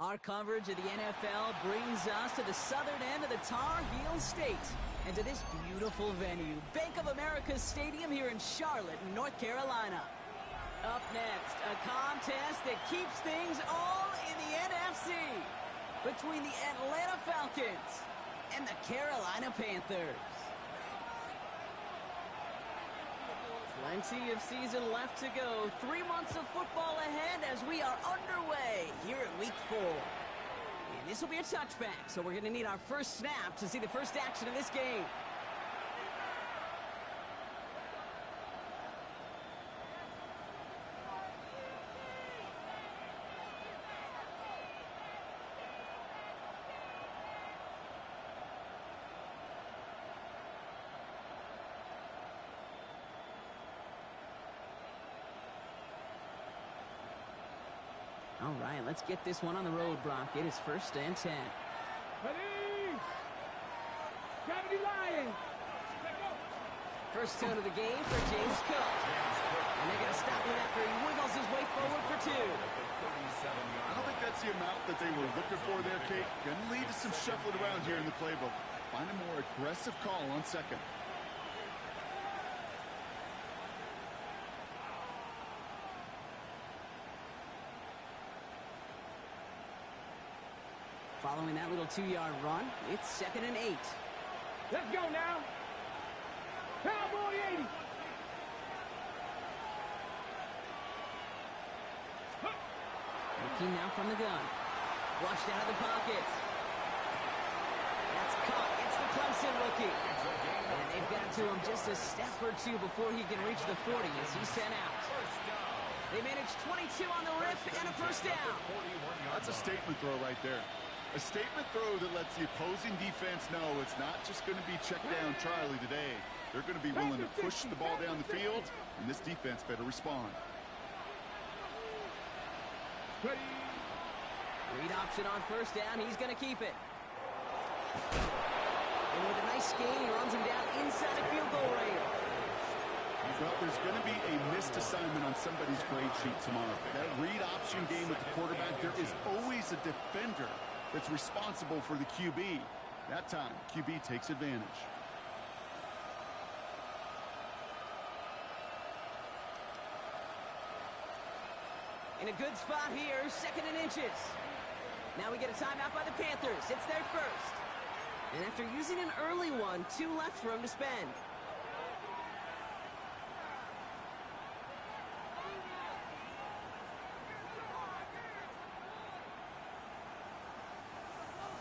Our coverage of the NFL brings us to the southern end of the Tar Heel State and to this beautiful venue, Bank of America Stadium here in Charlotte, North Carolina. Up next, a contest that keeps things all in the NFC between the Atlanta Falcons and the Carolina Panthers. Plenty of season left to go. 3 months of football ahead as we are underway here in Week 4. And this will be a touchback, so we're going to need our first snap to see the first action of this game. All right, let's get this one on the road, Brock. It is 1st and 10. Ready? Gravity Lions. First tone of the game for James Cook. And they're going to stop him after he wiggles his way forward for 2. I don't think that's the amount that they were looking for there, Kate. Going to lead to some shuffling around here in the playbook. Find a more aggressive call on second. Following that little 2-yard run, it's 2nd and 8. Let's go now. Cowboy 80. Looking now from the gun. Flushed out of the pocket. That's caught. It's the Clemson rookie. And they've got to him just a step or two before he can reach the 40 as he's sent out. They managed 22 on the rip and a first down. That's a statement throw right there. A statement throw that lets the opposing defense know it's not just going to be check down Charlie today. They're going to be willing to push the ball down the field, and this defense better respond. Read option on first down. He's going to keep it. And with a nice gain, he runs him down inside the field goal range. Well, there's going to be a missed assignment on somebody's grade sheet tomorrow. That read option game with the quarterback, there is always a defender that's responsible for the QB. That time, QB takes advantage. In a good spot here, 2nd and inches. Now we get a timeout by the Panthers. It's their first. And after using an early one, 2 left for him to spend.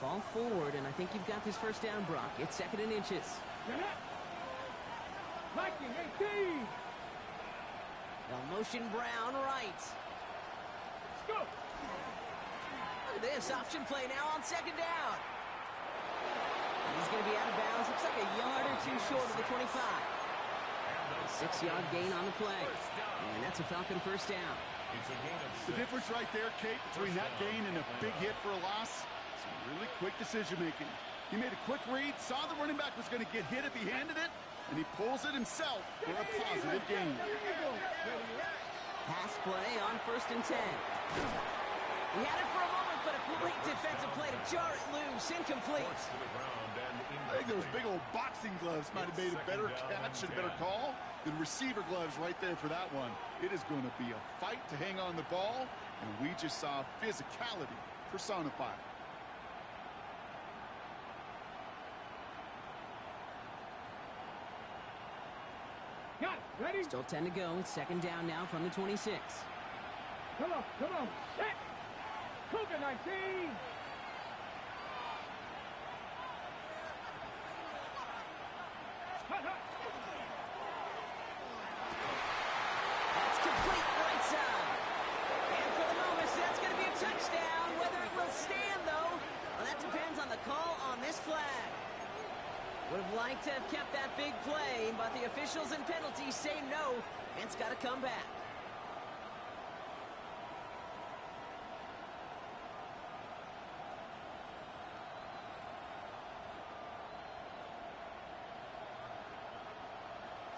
Fall forward, and I think you've got this first down, Brock. It's 2nd and inches. Viking 18. They'll motion Brown right. Let's go. Look at this option play now on 2nd down. And he's going to be out of bounds. Looks like a yard or 2 short of the 25. A 6-yard gain on the play. And that's a Falcon first down. The difference right there, Kate, between that gain and a big hit for a loss, some really quick decision-making. He made a quick read, saw the running back was going to get hit if he handed it, and he pulls it himself for a positive gain. Pass play on 1st and 10. He had it for a moment, but a great defensive play to jar it loose. Incomplete. I think those big old boxing gloves might have made a better catch and better call than receiver gloves right there for that one. It is going to be a fight to hang on the ball, and we just saw physicality personified. Got it. Ready? Still 10 to go. It's 2nd down now from the 26. Come on. Set. Cougar 19. That's complete right side. And for the moment, that's going to be a touchdown. Whether it will stand, though, well, that depends on the call on this flag. Would have liked to have kept that big play, but the officials and penalties say no. It's got to come back.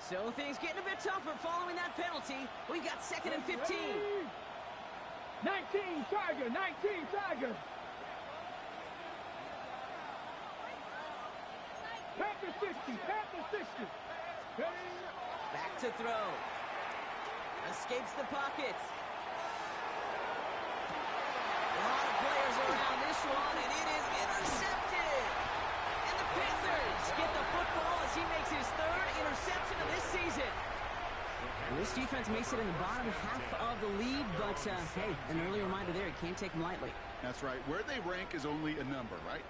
So things getting a bit tougher following that penalty. We've got 2nd and 15. 19 Tiger, 19 Tiger. Panther 60, Panther 60. Back to throw. Escapes the pocket. A lot of players around this one, and it is intercepted. And the Panthers get the football as he makes his third interception of this season. And this defense may sit in the bottom half of the league, but, hey, an early reminder there, you can't take them lightly. That's right. Where they rank is only a number, right?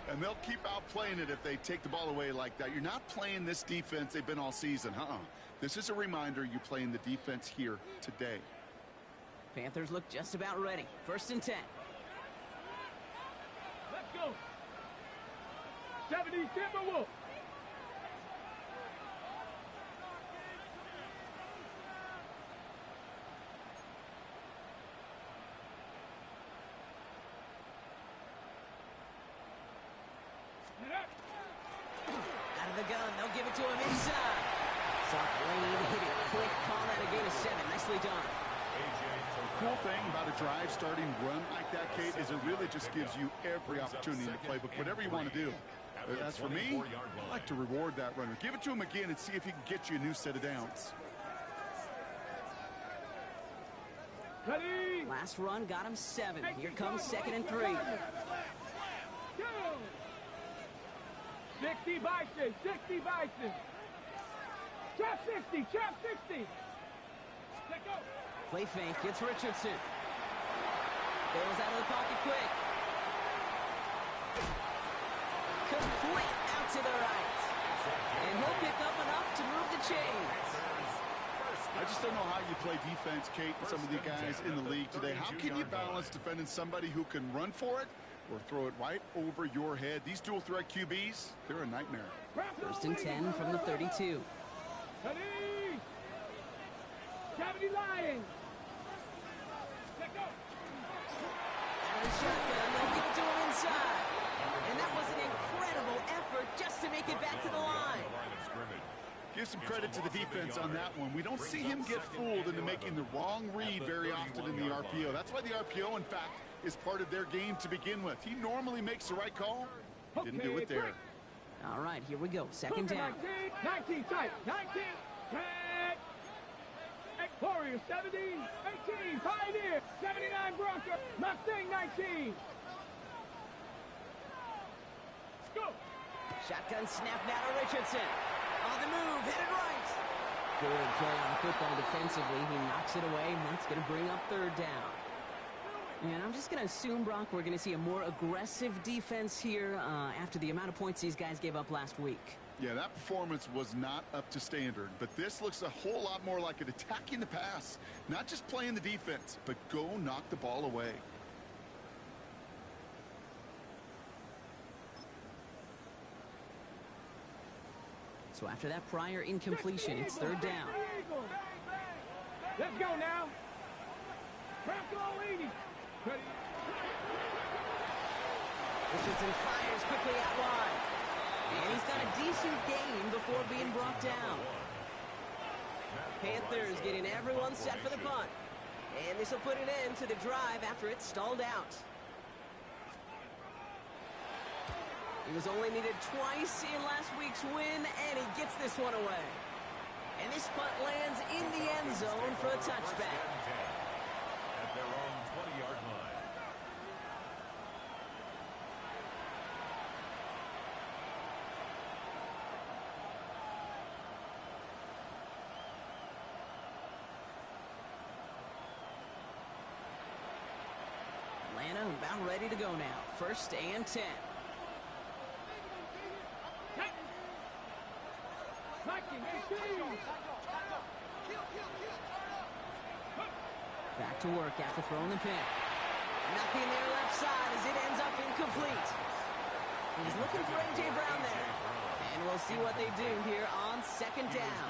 And they'll keep outplaying it if they take the ball away like that. You're not playing this defense they've been all season. This is a reminder you're playing the defense here today. Panthers look just about ready. 1st and 10. Let's go. 70 Timberwolves. Out of the gun, they'll give it to him inside. Soft lane, hit it quick, call that a gain of 7. Nicely done. The cool thing about a drive starting run like that, Kate, is it really just gives you every opportunity in the playbook, whatever you want to do. As for me, I like to reward that runner. Give it to him again and see if he can get you a new set of downs. Ready. Last run got him 7. Here comes 2nd and 3. Go. 60 Bison, 60 Bison. Trap 60, trap 60. Let go. Play fake, it's Richardson. Bails out of the pocket quick. Complete out to the right. And he'll pick up enough to move the chains. I just don't know how you play defense, Kate, and some of the guys in the league today. How can you balance defending somebody who can run for it or throw it right over your head? These dual threat QBs, they're a nightmare. 1st and 10 from the 32. Ready. 70 Lions. Let go. Out of the shotgun, they'll give it to him inside. And that was an incredible effort just to make it back to the line. Give some credit to the defense on that one. We don't see him get fooled into making the wrong read very often in the RPO. That's why the RPO, in fact, is part of their game to begin with. He normally makes the right call. He didn't do it there. All right, here we go. 2nd down. 19 tight, 19. Tag. Warriors 70, 18, Pioneer, 79 Broncos, Mustang 19. Go. Shotgun snap now to Richardson. On the move, headed right. Good play on the football defensively. He knocks it away, and that's going to bring up 3rd down. And I'm just going to assume, Brock, we're going to see a more aggressive defense here after the amount of points these guys gave up last week. Yeah, that performance was not up to standard, but this looks a whole lot more like it attacking the pass. Not just playing the defense, but go knock the ball away. So after that prior incompletion, it's 3rd down. Let's go now. Richardson fires quickly out wide. And he's got a decent gain before being brought down. Panthers getting everyone set for the punt. And this will put an end to the drive after it stalled out. He was only needed twice in last week's win, and he gets this one away. And this punt lands in the end zone for a touchback. At their own 20-yard line. Atlanta about ready to go now. 1st and 10. Back to work after throwing the pick. Nothing there left side as it ends up incomplete. He's looking for A.J. Brown there. And we'll see what they do here on 2nd down.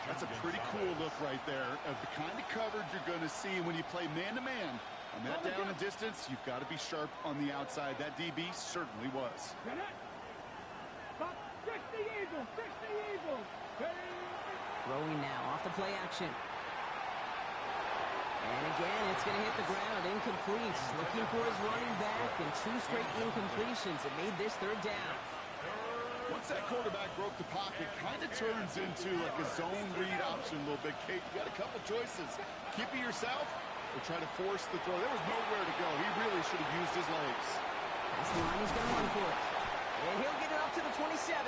That's a pretty cool look right there of the kind of coverage you're going to see when you play man-to-man. On that down and distance, you've got to be sharp on the outside. That DB certainly was. 60 Eagles, 60 Eagles. Throwing now off the play action. And again, it's going to hit the ground, incomplete. Looking for his running back, and 2 straight incompletions. It made this 3rd down. Once that quarterback broke the pocket, kind of turns into like a zone read option a little bit. Kate, you got a couple choices. Keep it yourself or try to force the throw. There was nowhere to go. He really should have used his legs. That's the line. He's going to run for it. And he'll get it up to the 27.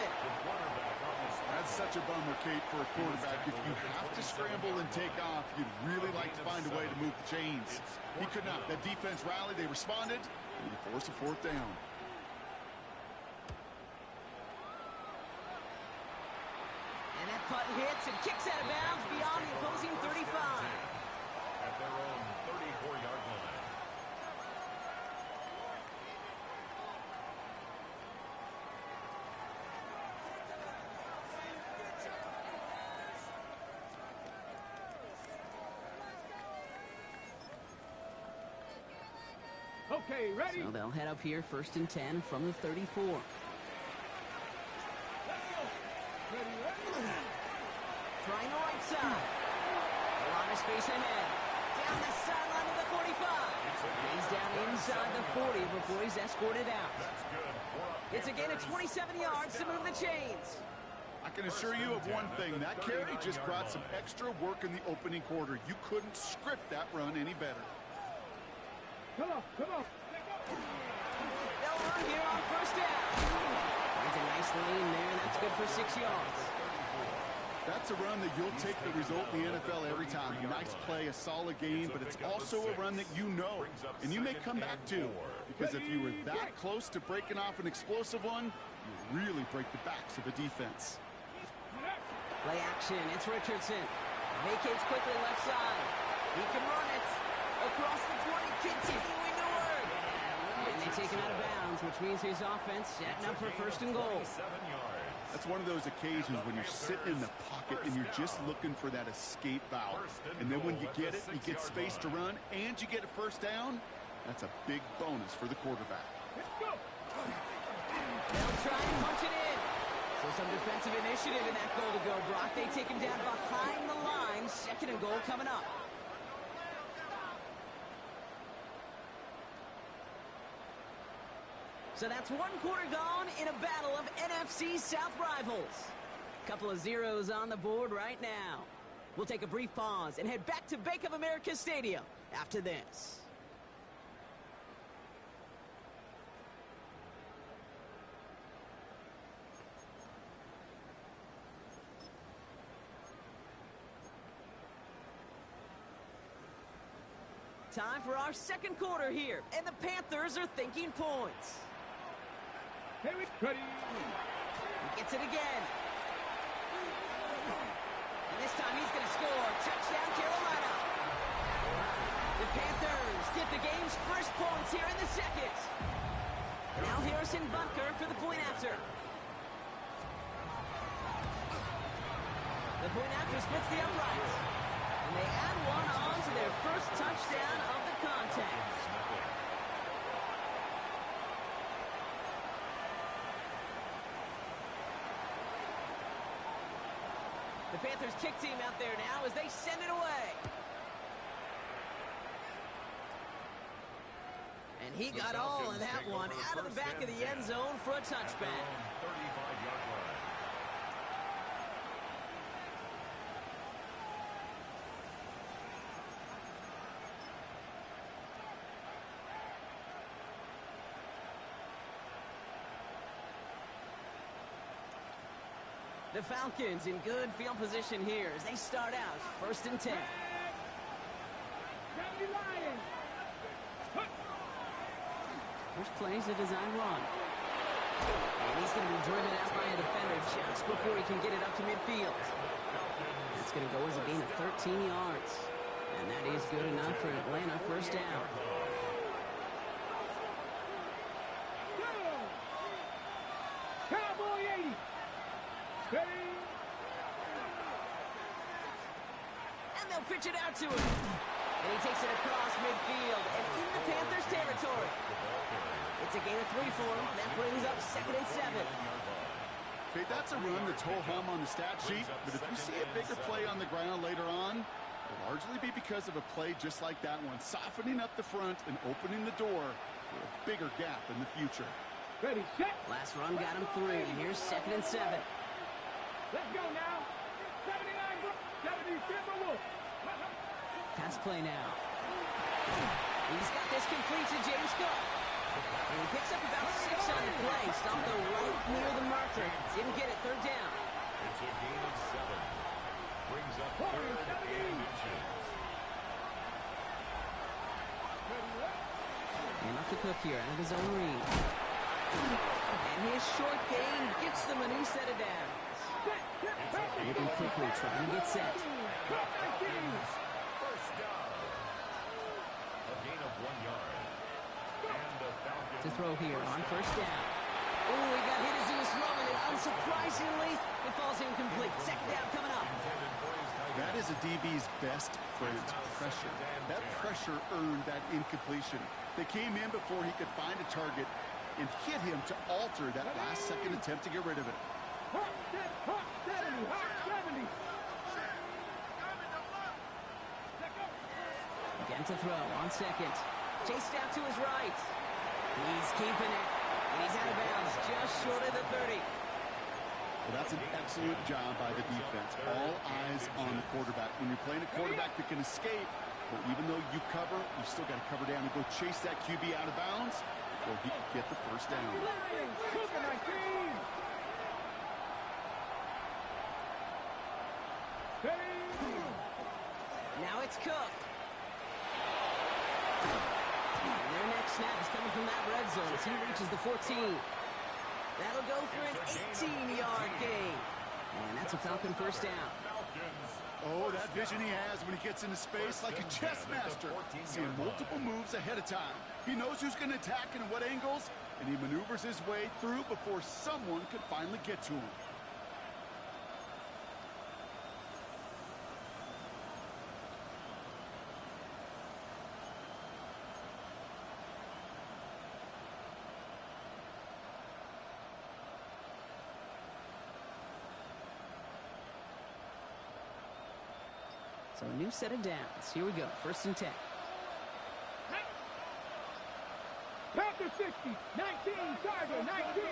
That's such a bummer, Kate, for a quarterback. If you have to scramble and take off, you'd really like to find a way to move the chains. He could not. That defense rallied. They responded, and he forced a 4th down. And that punt hits and kicks out of bounds beyond the opposing 35. At their own 34-yard line. Okay, ready? So they'll head up here 1st and 10 from the 34. Ready, ready. Trying the right side. A lot of space ahead. Down the sideline of the 45. He's down inside the 40 before he's escorted out. It's a gain of 27 yards to move the chains. I can assure you of one thing. That carry just brought some extra work in the opening quarter. You couldn't script that run any better. Come on, come on. They'll run here on 1st down. Finds a nice lane there, and that's good for 6 yards. That's a run that you'll take the result in the NFL every time. A nice play, a solid game, but it's also a run that you know, and you may come back to. Because if you were that close to breaking off an explosive one, you really break the backs of a defense. Play action, it's Richardson. Vacates quickly left side. He can run it. Across the 20, continuing to work. And they take him out of bounds, which means his offense setting up for 1st and goal. That's one of those occasions when you're sitting in the pocket and you're just looking for that escape valve. And then when you get it, you get space to run, and you get a 1st down. That's a big bonus for the quarterback. They'll try and punch it in. So some defensive initiative in that goal to go, Brock. They take him down behind the line. 2nd and goal coming up. So that's 1 quarter gone in a battle of NFC South rivals. Couple of zeros on the board right now. We'll take a brief pause and head back to Bank of America Stadium after this. Time for our 2nd quarter here, and the Panthers are thinking points. Ready. He gets it again. And this time he's going to score. Touchdown, Carolina. The Panthers get the game's first points here in the 2nd. Now Harrison Bunker for the point after. The point after splits the uprights. And they add one on to their first touchdown of the contest. The Panthers kick team out there now as they send it away. And he got all of that one out of the back of the end zone for a touchback. 35-yard line. The Falcons in good field position here as they start out 1st and 10. First play is a design run. And he's going to be driven out by a defender just before he can get it up to midfield. It's going to go as a gain of 13 yards. And that is good enough for Atlanta 1st down. Cowboy 80. Ready. And they'll pitch it out to him. And he takes it across midfield and in the Panthers territory. It's a gain of 3 for him. That brings up 2nd and 7. Okay, that's a run that's ho-hum on the stat sheet, but if you see a bigger play on the ground later on, Will largely be because of a play just like that one, softening up the front and opening the door for a bigger gap in the future. Ready, set. Last run got him 3. Here's 2nd and 7. Let's go now. 79, 70, Timberwolves. Pass play now. He's got this complete to James Cook. And he picks up about 6 on the play. Stopped though right near the marker. Didn't get it. 3rd down. It's a gain of 7. Brings up 3rd and inches. And off to Cook here out of his own read. And his short gain gets them a new set of downs. Moving quickly, trying to get set. First down. A gain of 1 yard. And the Falcons To throw here on 1st down. Oh, he got hit as he was throwing it. Unsurprisingly, it falls incomplete. 2nd down coming up. That is a DB's best friend, pressure. That pressure earned that incompletion. They came in before he could find a target and hit him to alter that last-second attempt to get rid of it. Hot 70, hot 70. Again to throw on 2nd. Chased out to his right. He's keeping it. And he's out of bounds just short of the 30. Well, that's an excellent job by the defense. All eyes on the quarterback. When you're playing a quarterback that can escape, but even though you cover, you still got to cover down and go chase that QB out of bounds before he can get the 1st down. Now it's Cook. And their next snap is coming from that red zone as he reaches the 14. That'll go for an 18-yard gain. And that's a Falcon 1st down. Oh, that vision he has when he gets into space like a chess master. Seeing multiple moves ahead of time. He knows who's going to attack and at what angles, and he maneuvers his way through before someone could finally get to him. So a new set of downs. Here we go. 1st and 10. Panther 60, 19, Tiger, 19.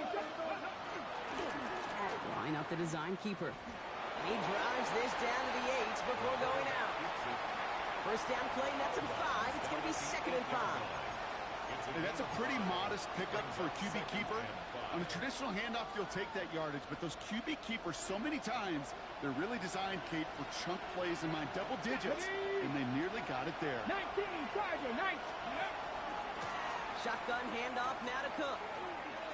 Line up the design keeper. And he drives this down to the 8 before going out. 1st down play, nets him 5. It's going to be 2nd and 5. And that's a pretty modest pickup for a QB keeper. On a traditional handoff, you'll take that yardage, but those QB keepers, so many times, they're really designed, Kate, for chunk plays in my double digits, and they nearly got it there. 19, Tiger, 19. Shotgun handoff now to Cook.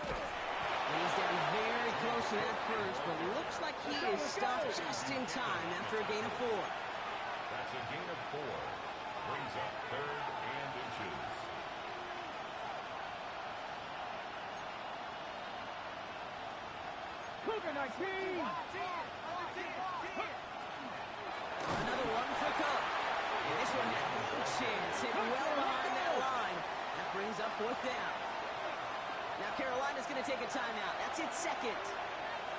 And he's down very close to that 1st, but looks like he is stopped just in time after a gain of 4. That's a gain of 4. Brings up 3rd and inches. Cougar 19. Another one for Cook. And this one had no chance. Hit well behind that line. That brings up 4th down. Now Carolina's going to take a timeout. That's its 2nd.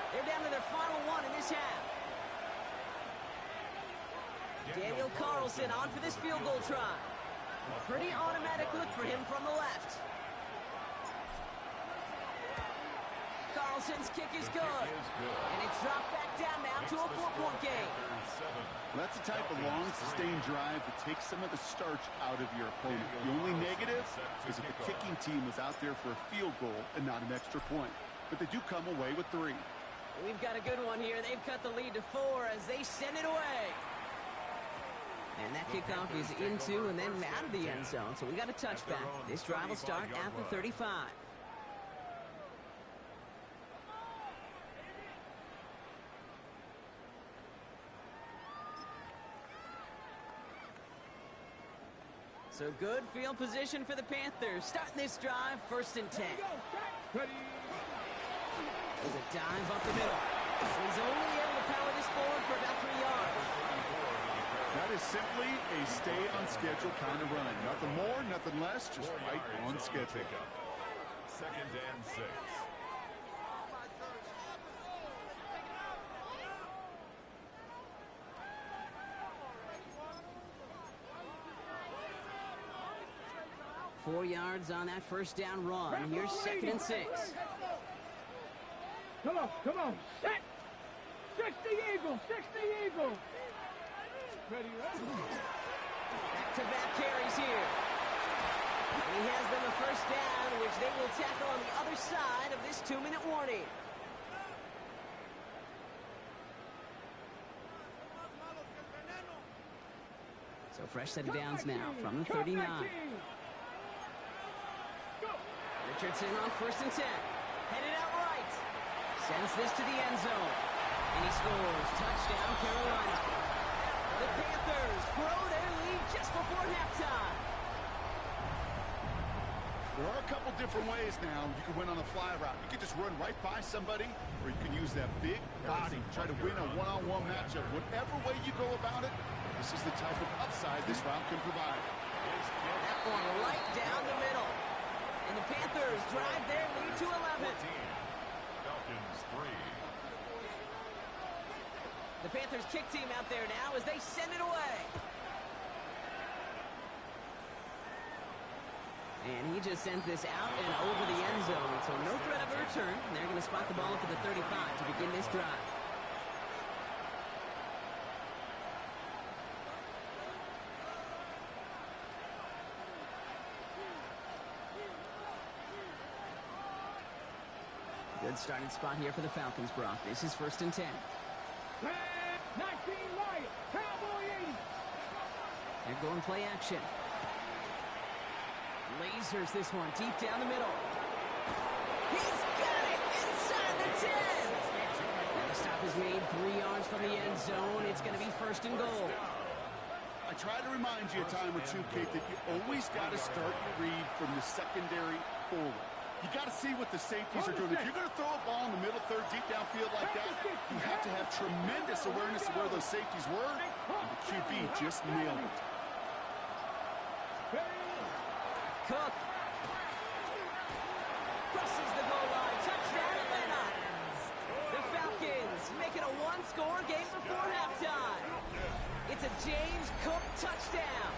They're down to their final 1 in this half. Daniel Carlson on for this field goal try. A pretty automatic look for him from the left. Carlson's kick is good. And it's dropped back down now to a 4-point game. That's the type of long, sustained drive that takes some of the starch out of your opponent. The only negative is if the kicking team was out there for a field goal and not an extra point. But they do come away with 3. We've got a good one here. They've cut the lead to 4 as they send it away. And that kickoff is into and then out of the end zone. So we got a touchback. This drive will start at the 35. So good field position for the Panthers. Starting this drive, 1st and 10. Ready. There's a dive up the middle. He's only able to power this forward for about 3 yards. That is simply a stay on schedule kind of run. Nothing more, nothing less, just right on schedule. 2nd and 6. 4 yards on that first down run. Here's 2nd and 6. Come on, set! 60 Eagles, 60 Eagles! Ready, ready. Back-to-back carries here. And he has them a first down, which they will tackle on the other side of this 2-minute warning. So fresh set of downs now from the 39. Richardson on 1st and 10. Headed out right. Sends this to the end zone. And he scores. Touchdown, Carolina. The Panthers grow their lead just before halftime. There are a couple different ways now. You can win on a fly route. You can just run right by somebody, or you can use that big body, try to win a one-on-one matchup. Whatever way you go about it, this is the type of upside this route can provide. That one right down the middle. And the Panthers drive their lead to 11. Falcons 3. The Panthers kick team out there now as they send it away. And he just sends this out and over the end zone. So no threat of a return. And they're going to spot the ball up at the 35 to begin this drive. Good starting spot here for the Falcons, Brock. This is 1st and 10. 19 right, Cowboy 80. They're going play action. Lasers this one deep down the middle. He's got it inside the 10. And the stop is made 3 yards from the end zone. It's going to be 1st and goal. I try to remind you a time or two, Kate, that you always got to start your read from the secondary forward. You got to see what the safeties are doing. If you're going to throw a ball in the middle third, deep downfield like that, you have to have tremendous awareness of where those safeties were, and the QB just nailed it. Cook crosses the goal line. Touchdown, Atlanta. The Falcons make it a one-score game before halftime. It's a James Cook touchdown.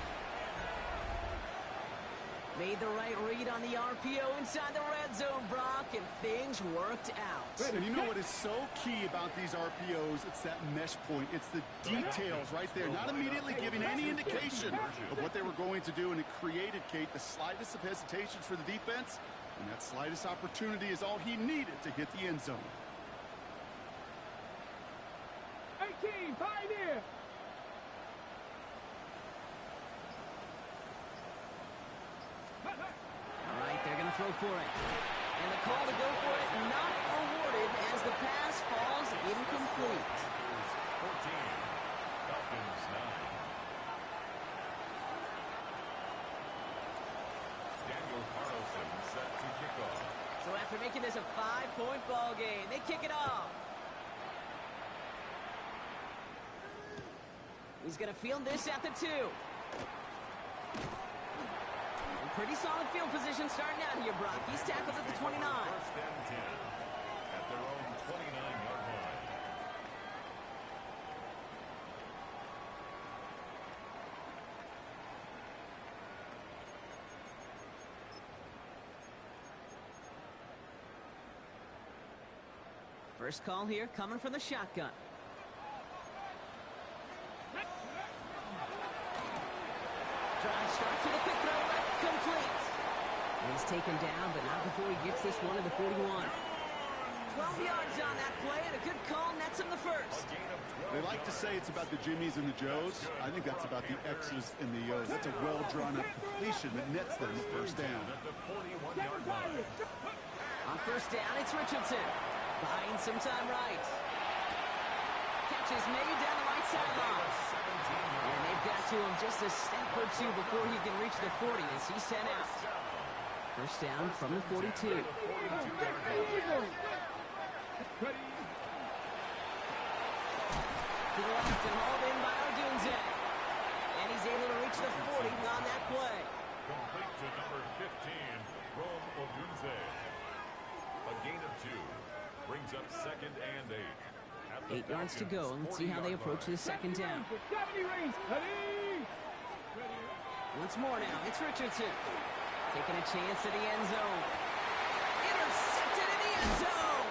Made the right read on the RPO inside the red zone, Brock, and things worked out. And you know what is so key about these RPOs? It's that mesh point. It's the details right there. Not immediately giving any indication of what they were going to do, and it created, Kate, the slightest of hesitations for the defense, and that slightest opportunity is all he needed to hit the end zone. 18, Pioneer. All right, they're going to throw for it. And the call to go for it not awarded as the pass falls incomplete. 14. Falcons 9. Daniel Carlson set to kick off. So after making this a 5-point ball game, they kick it off. He's going to field this at the 2. Pretty solid field position starting out here, Brock. He's tackled at the 29. 1st and 10 at their own 29-yard line. First call here coming from the shotgun. Drive start to the quick throw left, complete. He's taken down, but not before he gets this one to the 41. 12 yards on that play, and a good call nets him the first. They like to say it's about the Jimmies and the Joes. I think that's about the X's and the O's. That's a well-drawn-up completion that nets them the first down. At the 41-yard line. On first down, it's Richardson. Buying some time right. Catch is made down the right sideline. And they've got to him just a step or two before he can reach the 40 as he's sent out. First down from the 42. To the left and hauled in by Ardunze. And he's able to reach the 40 on that play. Complete to number 15, Rome Odunze. A gain of 2 brings up 2nd and 8. 8 yards to go. Let's see how they approach this second down. Once more now, it's Richardson. Taking a chance to the end zone. Intercepted in the end zone.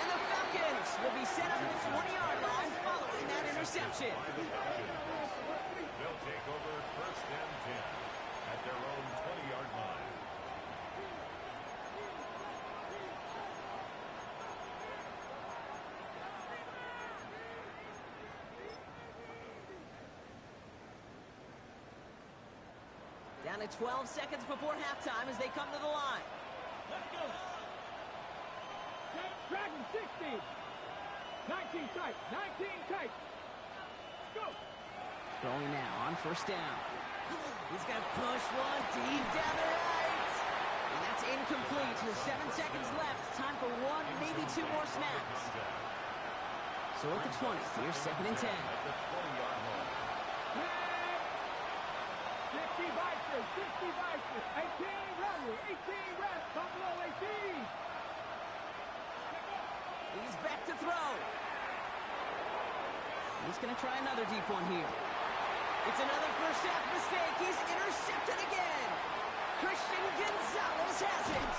And the Falcons will be set up at the 20-yard line following that interception. They'll take over first and 10 at their own 20-yard line. Down to 12 seconds before halftime as they come to the line. Let's go. Dragon 60. 19 tight. 19 tight. Go. Throwing now on first down. He's going to push one deep down the right. And that's incomplete. With 7 seconds left. Time for one, maybe two more snaps. So at the 20, here's second and 10. At the 20-yard line. 60 Vikings. 60 Vikings. 18 Rebel. 18 Red. Buffalo 18. He's back to throw. He's going to try another deep one here. It's another first half mistake. He's intercepted again. Christian Gonzalez has it.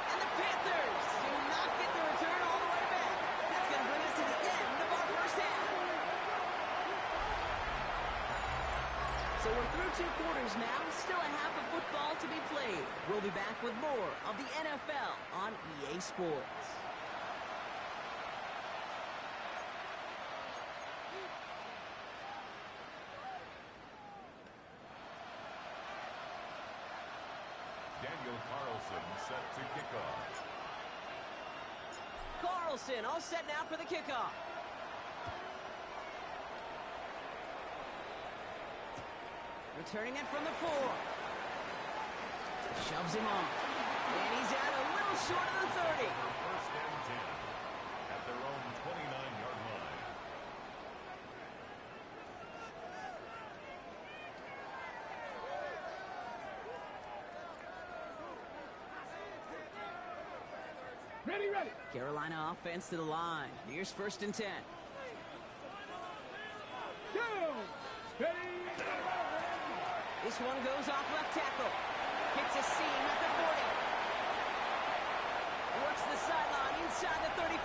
And the Panthers do not get the return all the way back. That's going to bring us to the end of our first half. So we're through 2 quarters now. Still a half of football to be played. We'll be back with more of the NFL on EA Sports. Daniel Carlson set to kick off. Carlson all set now for the kickoff. Returning it from the 4. Shoves him off. And he's out a little short of the 30. First and 10 at their own 29-yard line. Ready, ready. Carolina offense to the line. Here's first and 10. Go. Ready. This one goes off left tackle. Hits a seam at the 40. Works the sideline inside the 35.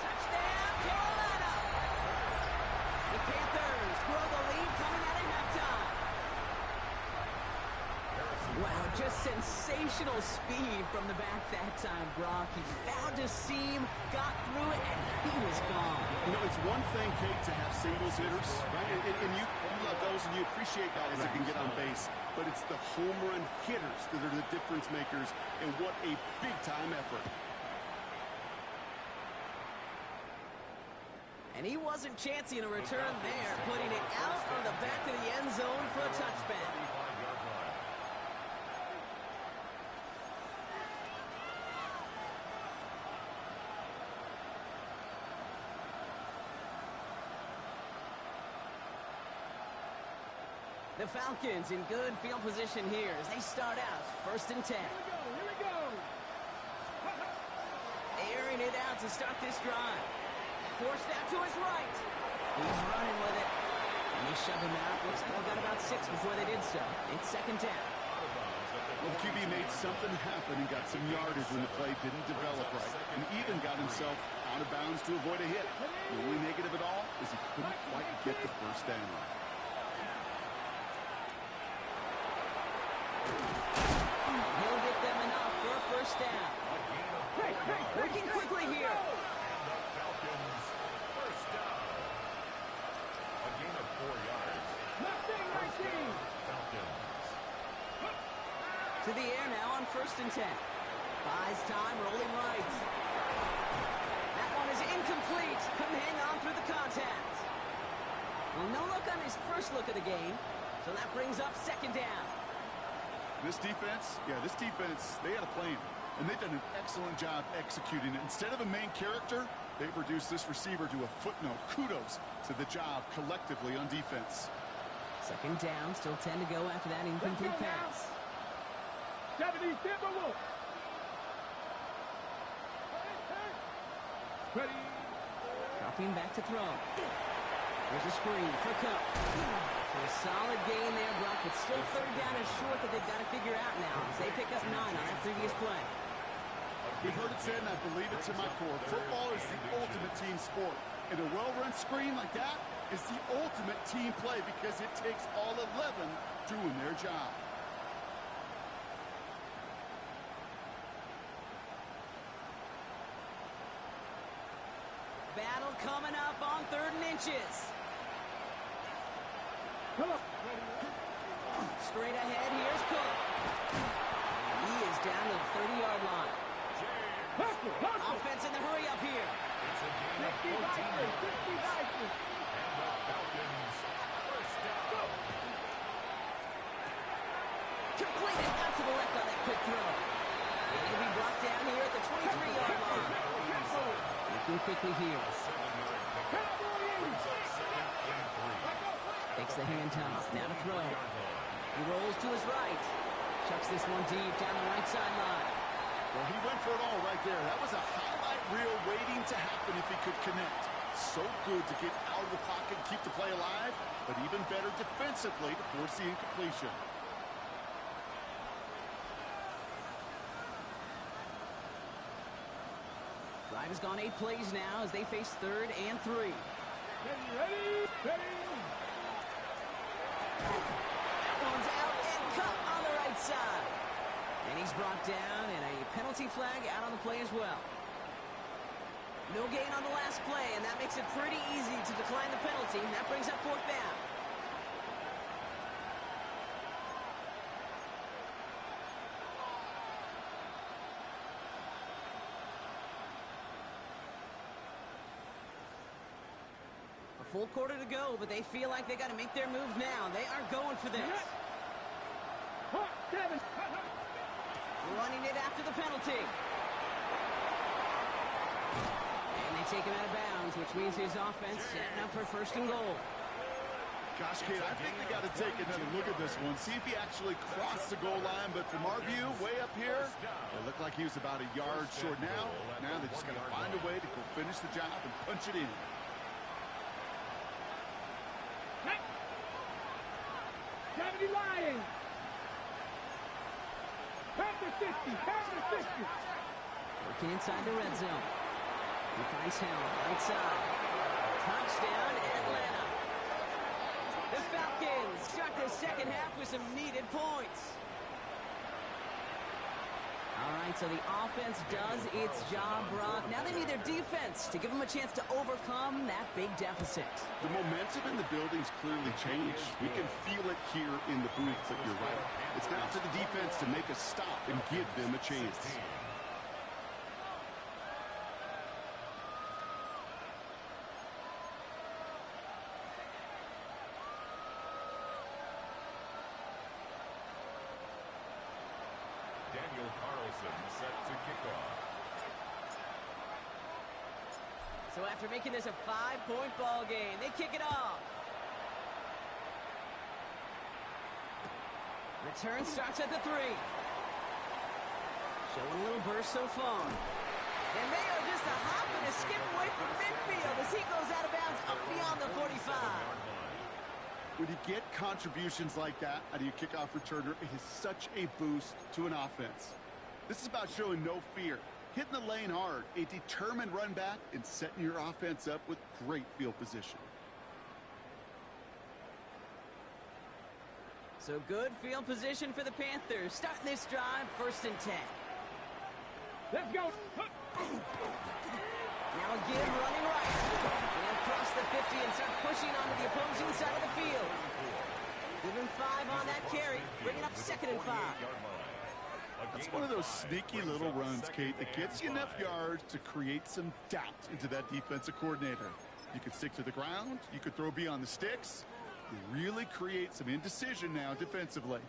Touchdown, Carolina! The Panthers grow the lead coming out of halftime. Wow, just sensational speed from the back that time, Brock. He found a seam, got through it, and he was gone. You know, it's one thing, Kate, to have singles hitters, right? And you love those and you appreciate guys that can get on base. But it's the home run hitters that are the difference makers, and what a big-time effort. And he wasn't chancing a return there, putting it out on the back of the end zone for a touchback. The Falcons in good field position here as they start out first and 10. Here we go. Airing it out to start this drive. Forced out to his right. He's running with it. And they shove him out. Looks like they got about 6 before they did so. It's second down. Well, the QB made something happen and got some yardage when the play didn't develop right, and even got himself out of bounds to avoid a hit. The only negative at all is he couldn't quite get the first down. He'll get them enough for a first down. Working quickly here. And the Falcons first down. A gain of 4 yards. First down, Falcons. To the air now on first and 10. Buys time, rolling right. That one is incomplete. Couldn't hang on through the contact. Well, no look on his first look of the game. So that brings up second down. This defense, they had a plan, and they've done an excellent job executing it. Instead of a main character, they've reduced this receiver to a footnote. Kudos to the job collectively on defense. Second down, still 10 to go after that incomplete pass. 70 Timberwolves. Ready. Dropping back to throw. There's a screen for Cup. So a solid gain there, Brock, but still third down and short that they've got to figure out now as they pick up 9 on that previous play. We've heard it said, and I believe it to my core, football is the ultimate team sport. And a well-run screen like that is the ultimate team play because it takes all 11 doing their job. Battle coming up on 3rd and inches. Straight ahead, here's Cook. He is down to the 30-yard line. Offense in the hurry up here. 60 Vikings, 60 Vikings. And the Falcons first down. Completed out to the left on that quick throw. And he'll be brought down here at the 23-yard line. Looking quickly here. Takes the handoff. Now to throw. He rolls to his right. Chucks this one deep down the right sideline. Well, he went for it all right there. That was a highlight reel waiting to happen if he could connect. So good to get out of the pocket and keep the play alive, but even better defensively to force the incompletion. Drive has gone 8 plays now as they face 3rd and 3. Ready, ready, ready. That one's out and cut on the right side. And he's brought down, and a penalty flag out on the play as well. No gain on the last play, and that makes it pretty easy to decline the penalty. That brings up 4th down. A full quarter to go, but they feel like they got to make their move now. They are going for this. Running it after the penalty. And they take him out of bounds, which means his offense setting up for 1st and goal. Gosh, Kate, I think they got to take another look at this one, see if he actually crossed the goal line. But from our view, way up here, it looked like he was about a yard short now. Now they just got to find a way to go finish the job and punch it in. Lions. Panthers 50, Panthers 50. Working inside the red zone. He finds Hill, right side. Touchdown, Atlanta. The Falcons start their 2nd half with some needed points. All right, so the offense does its job, Brock. Now they need their defense to give them a chance to overcome that big deficit. The momentum in the building's clearly changed. We can feel it here in the booth, but you're right. It's now to the defense to make a stop and give them a chance. Set to kick off. So after making this a 5-point ball game, they kick it off. Return starts at the 3. Showing a little burst so far. And they are just a hop and a skip away from midfield as he goes out of bounds up beyond the 45. When you get contributions like that out of your kickoff returner, it is such a boost to an offense. This is about showing no fear, hitting the lane hard, a determined run back, and setting your offense up with great field position. So good field position for the Panthers. Starting this drive, 1st and 10. Let's go. Now again, running right. And across the 50 and start pushing onto the opposing side of the field. Give him 5 on that carry, bringing up 2nd and 5. That's one of those sneaky little runs, Kate, that gets you enough yards to create some doubt into that defensive coordinator. You could stick to the ground. You could throw beyond the sticks. You really create some indecision now defensively.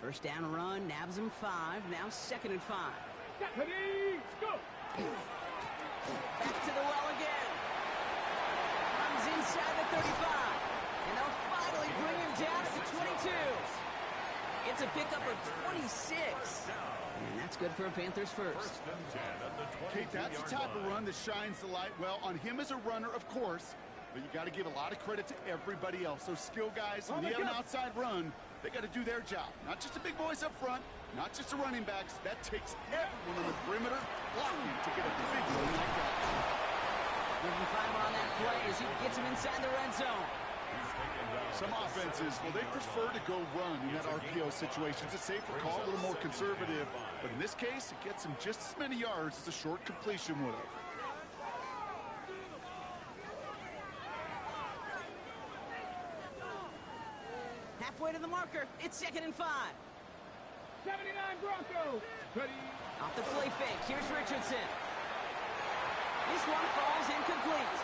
1st down run, nabs him 5. Now 2nd and 5. Ready, go. Back to the well again. Runs inside the 35. And they'll finally bring him down at the 22. It's a pickup of 26. And that's good for a Panthers 1st. Kate, that's the type of run that shines the light well on him as a runner, of course, But you got to give a lot of credit to everybody else. Those skill guys, when they have an outside run, they got to do their job. Not just the big boys up front, not just the running backs. That takes everyone on the perimeter blocking to get a big run like that. Looking fiber on that play as he gets him inside the red zone. Some offenses, well, they prefer to go run in that RPO situation. It's a safer call, a little more conservative. But in this case, it gets him just as many yards as a short completion would have. Halfway to the marker. It's 2nd and 5. 79 Broncos. Ready. Off the play fake. Here's Richardson. This one falls incomplete.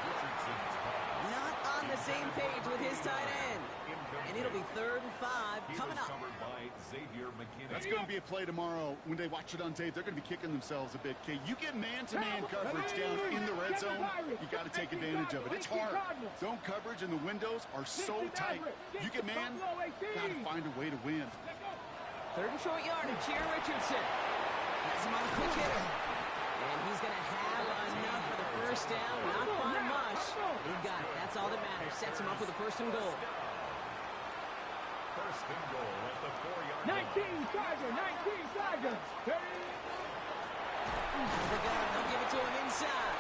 Not on the same page with his tight end. And it'll be 3rd and 5 coming up. That's going to be a play tomorrow. When they watch it on tape, they're going to be kicking themselves a bit. Okay, you get man-to-man coverage down in the red zone, you got to take advantage of it. It's hard. Zone coverage and the windows are so tight. You get man, got to find a way to win. 3rd and short yardage here, Richardson. Has him on the quick hitter. And he's going to have enough for the first down. Not by much. He got it. That's all that matters. Sets him up with a 1st and goal. 1st and goal at the 4-yard 19 Chargers. 19 Chargers. They'll give it to him inside.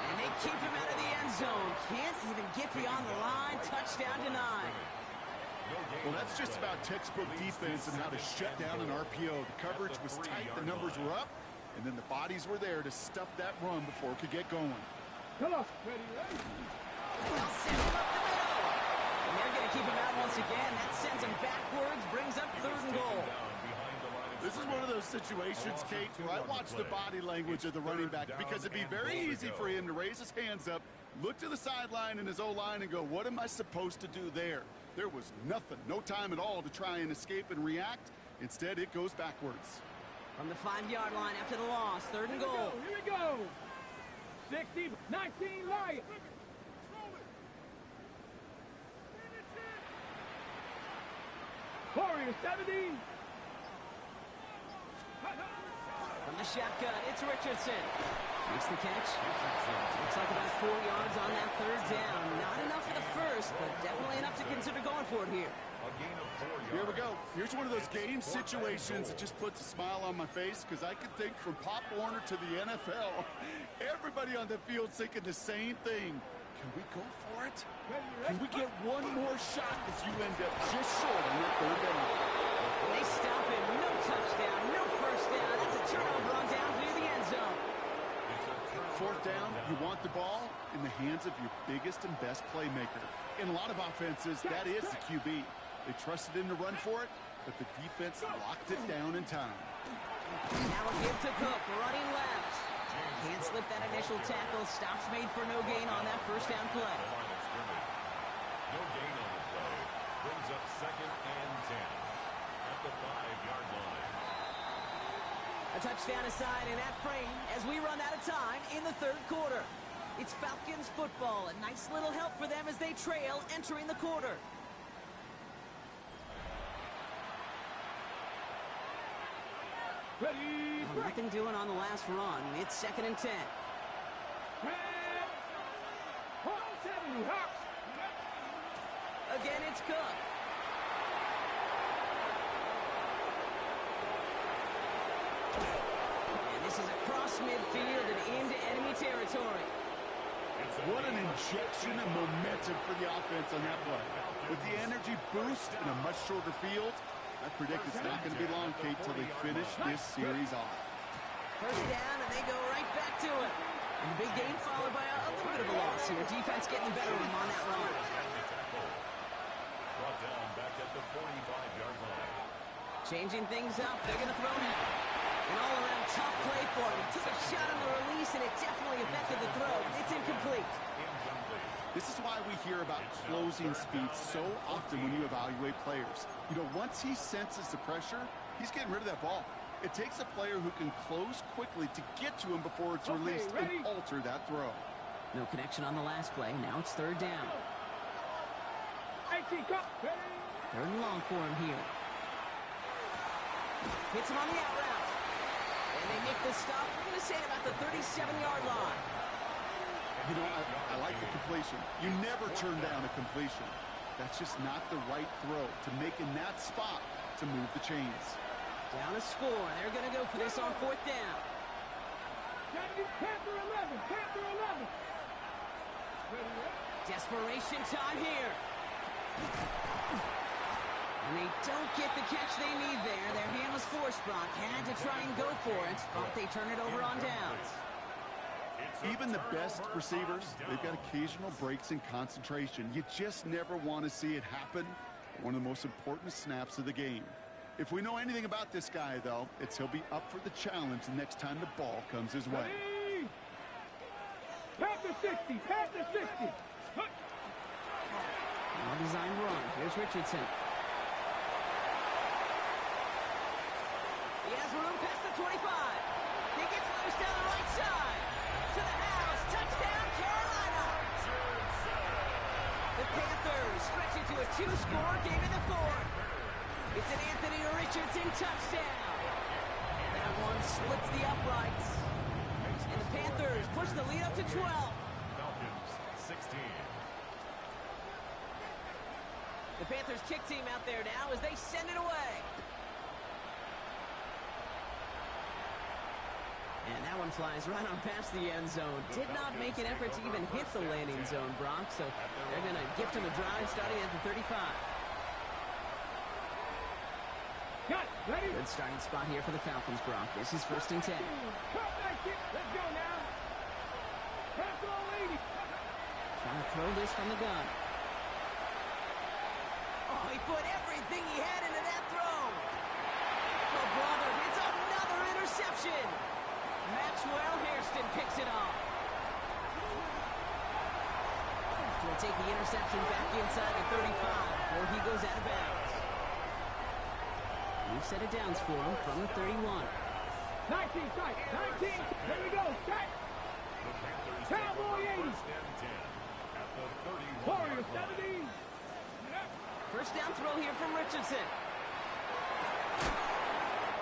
And they keep him out of the end zone. Can't even get beyond the line. Touchdown denied. Well, that's just about textbook defense and how to shut down an RPO. The coverage was tight, the numbers were up, and then the bodies were there to stuff that run before it could get going. Come on. Ready. They'll send him up the middle. And they're going to keep him out once again. That sends him backwards, brings up 3rd and goal. This is one of those situations, Kate, where I watch the body language of the running back because it'd be very easy for him to raise his hands up, look to the sideline in his O-line and go, what am I supposed to do there? There was nothing, no time at all to try and escape and react. Instead, it goes backwards. From the 5-yard line after the loss, 3rd and goal. Here we go. 60, 19 Lions. Warriors 70. From the shotgun, it's Richardson. Makes the catch. Looks like about 4 yards on that 3rd down. Not enough for the first, but definitely enough to consider going for it here. Here we go. Here's one of those game situations that just puts a smile on my face because I could think from Pop Warner to the NFL. Everybody on the field thinking the same thing. Can we go for it? Can we get one more shot as you end up just short on that 3rd down? They stop him. No touchdown. No first down. That's a turnover on down through the end zone. 4th down, you want the ball in the hands of your biggest and best playmaker. In a lot of offenses, that is the QB. They trusted him to run for it, but the defense locked it down in time. Now a give to Cook, running left. Can't slip that initial tackle. Stops made for no gain on that 1st down play. No gain on the play. Brings up 2nd and 10 at the 5-yard line. A touchdown aside in that frame as we run out of time in the 3rd quarter. It's Falcons football. A nice little help for them as they trail entering the quarter. Ready. Nothing doing on the last run. It's 2nd and 10. Again, it's Cook. And this is across midfield and into enemy territory. What an injection of momentum for the offense on that play. With the energy boost and a much shorter field, I predict it's not going to be long, Kate, till they finish this series off. 1st down, and they go right back to it. And the big gain followed by a little bit of a loss here. Defense getting the better of them on that run. Brought down back at the 45-yard line. Changing things up. They're going to throw now. An all-around tough play for him. He took a shot on the release, and it definitely affected the throw. It's incomplete. This is why we hear about closing speed so often when you evaluate players. You know, once he senses the pressure, he's getting rid of that ball. It takes a player who can close quickly to get to him before it's released and alter that throw. No connection on the last play. Now it's 3rd down. 3rd and long for him here. Hits him on the out route. And they make the stop. We're going to say about the 37-yard line. You know, I like the completion. You never turn down a completion. That's just not the right throw to make in that spot to move the chains. Down a score. They're going to go for this on 4th down. Panther 11. Panther 11. Desperation time here. And they don't get the catch they need there. Their hand was forced, Brock. Had to try and go for it, but they turn it over on downs. Even the best receivers, they've got occasional breaks in concentration. You just never want to see it happen. One of the most important snaps of the game. If we know anything about this guy, though, it's he'll be up for the challenge the next time the ball comes his way. Panther 60. Panther 60. Well-designed run. Here's Richardson. He has room past the 25. He gets loose down the right side. To the house. Touchdown, Carolina. The Panthers stretch it to a 2-score game in the 4th. It's an Anthony Richardson touchdown. That one splits the uprights. And the Panthers push the lead up to 12. Falcons 16. The Panthers kick team out there now as they send it away. And that one flies right on past the end zone. Did not make an effort to even hit the landing zone, Brock. So they're going to gift him a drive starting at the 35. Ready? Good starting spot here for the Falcons, Brock. This is 1st and 10. Let's go now. Pass all 80. Trying to throw this from the gun. Oh, he put everything he had into that throw. Oh, brother, it's another interception. Maxwell Hairston picks it off. So we'll take the interception back inside the 35 before he goes out of bounds. New set of downs for him from the 31. 19, strike. 19. Here we go. Strike. Cowboy 80. Warrior 70. First down throw here from Richardson.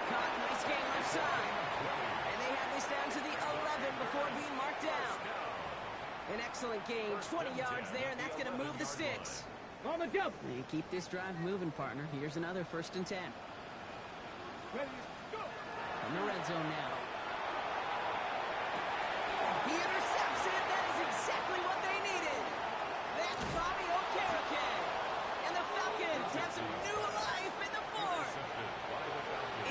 Caught, nice game left side. And they have this down to the 11 before being marked down. An excellent gain, 20 yards there, and that's going to move the sticks. On the jump. And keep this drive moving, partner. Here's another 1st and 10. Ready, go. From the red zone now. He intercepts it. That is exactly what they needed. That's Bobby Okereke. And the Falcons have some new life in the 4th.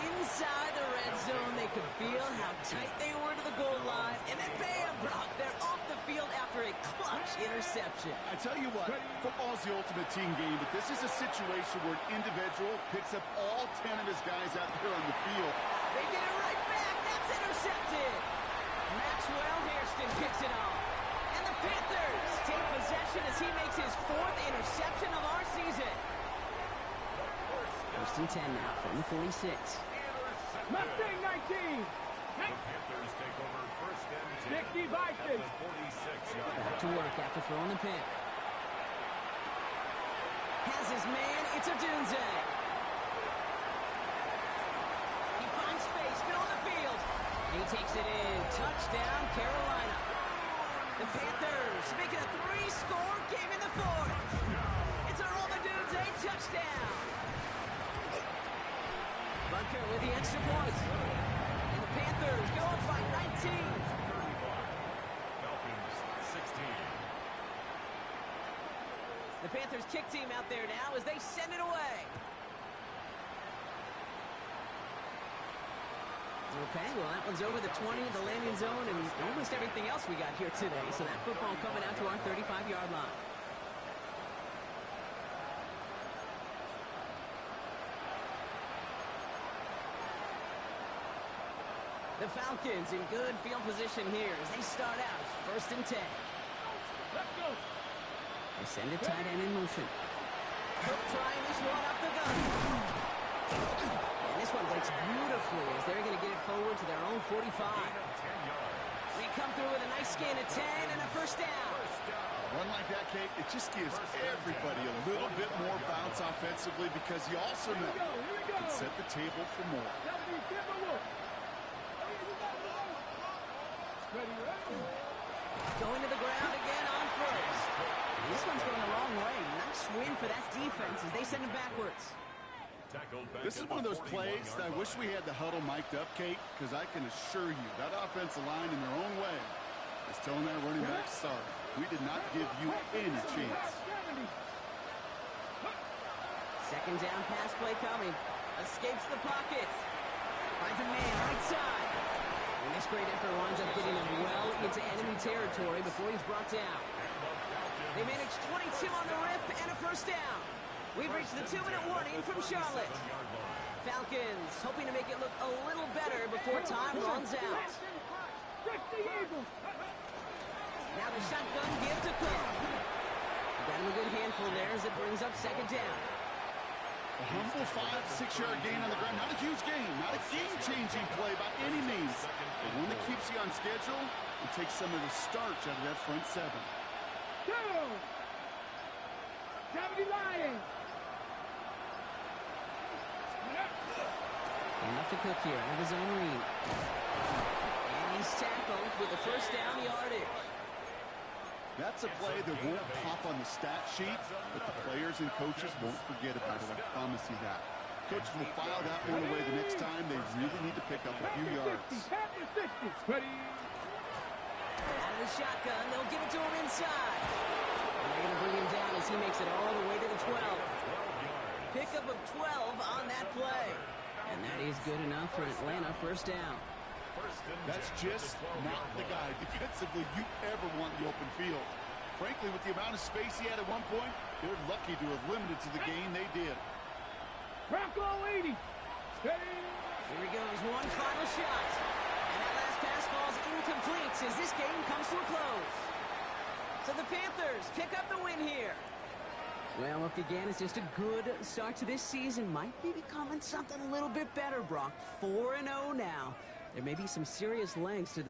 Inside the red zone, they could feel how tight they were to the goal line. And then bam, Brock, they're off the field after a clutch interception. I tell you what, football's the ultimate team game, but this is a situation where an individual picks up all 10 of his guys out there on the field. They get it right back. That's intercepted. Maxwell Hairston picks it off. And the Panthers take possession as he makes his 4th interception of our season. 1st and 10 now from the 46. Mustang 19. Panthers take over 1st and 10 60 Vikings. 46-yard Back to work after throwing the pick. Has his man. It's a Dunze. He finds space, middle of the field. He takes it in. Touchdown, Carolina. The Panthers make it a 3-score game in the 4th. It's a Roma Dunze touchdown. Bunker with the extra point. And the Panthers go up by 19. Falcons 16. The Panthers kick team out there now as they send it away. Okay, well, that one's over the 20, the landing zone, and almost everything else we got here today. So that football coming out to our 35-yard line. The Falcons in good field position here as they start out 1st and 10. Let's go. They send a tight end in motion. Cook trying this one up the gun. And this one breaks beautifully as they're going to get it forward to their own 45. They come through with a nice gain of 10 and a 1st down. Run like that, Kate, it just gives everybody a little bit more bounce offensively because you also know you can set the table for more. Ready, ready. Going to the ground, nice win for that defense as they send him backwards. This is one of those plays that I wish we had the huddle mic'd up, Kate, because I can assure you that offensive line in their own way is telling that running back, sorry, we did not give you any chance. Second down pass play coming. Escapes the pocket. Finds a man right side. And this great effort winds up getting him well into enemy territory before he's brought down. They managed 22 on the rip and a first down. We've reached the 2-minute warning from Charlotte. Falcons hoping to make it look a little better before time runs out. Now the shotgun give to Cook. Got him a good handful there as it brings up second down. A humble 5-6-yard gain on the ground. Not a huge gain. Not a game-changing play by any means. But one that keeps you on schedule and takes some of the starch out of that front seven. 2. 70 Lions. Enough to Cook here out of his own read. And he's tackled with a first down yardage. That's a play that won't pop on the stat sheet, but the players and coaches won't forget about it. I promise you that. Coaches will file that one away the next time they really need to pick up a few yards. Ready. Out of the shotgun, they'll give it to him inside. And they're going to bring him down as he makes it all the way to the 12. Pickup of 12 on that play. And that is good enough for Atlanta first down. That's just not the guy defensively you ever want in the open field. Frankly, with the amount of space he had at one point, they're lucky to have limited to the gain they did. Bronco 80. Here he goes, one final shot. And that last pass falls incomplete as this game comes to a close. So the Panthers pick up the win here. Well, look, again, it's just a good start to this season. Might be becoming something a little bit better, Brock. 4-0 now. There may be some serious lengths to the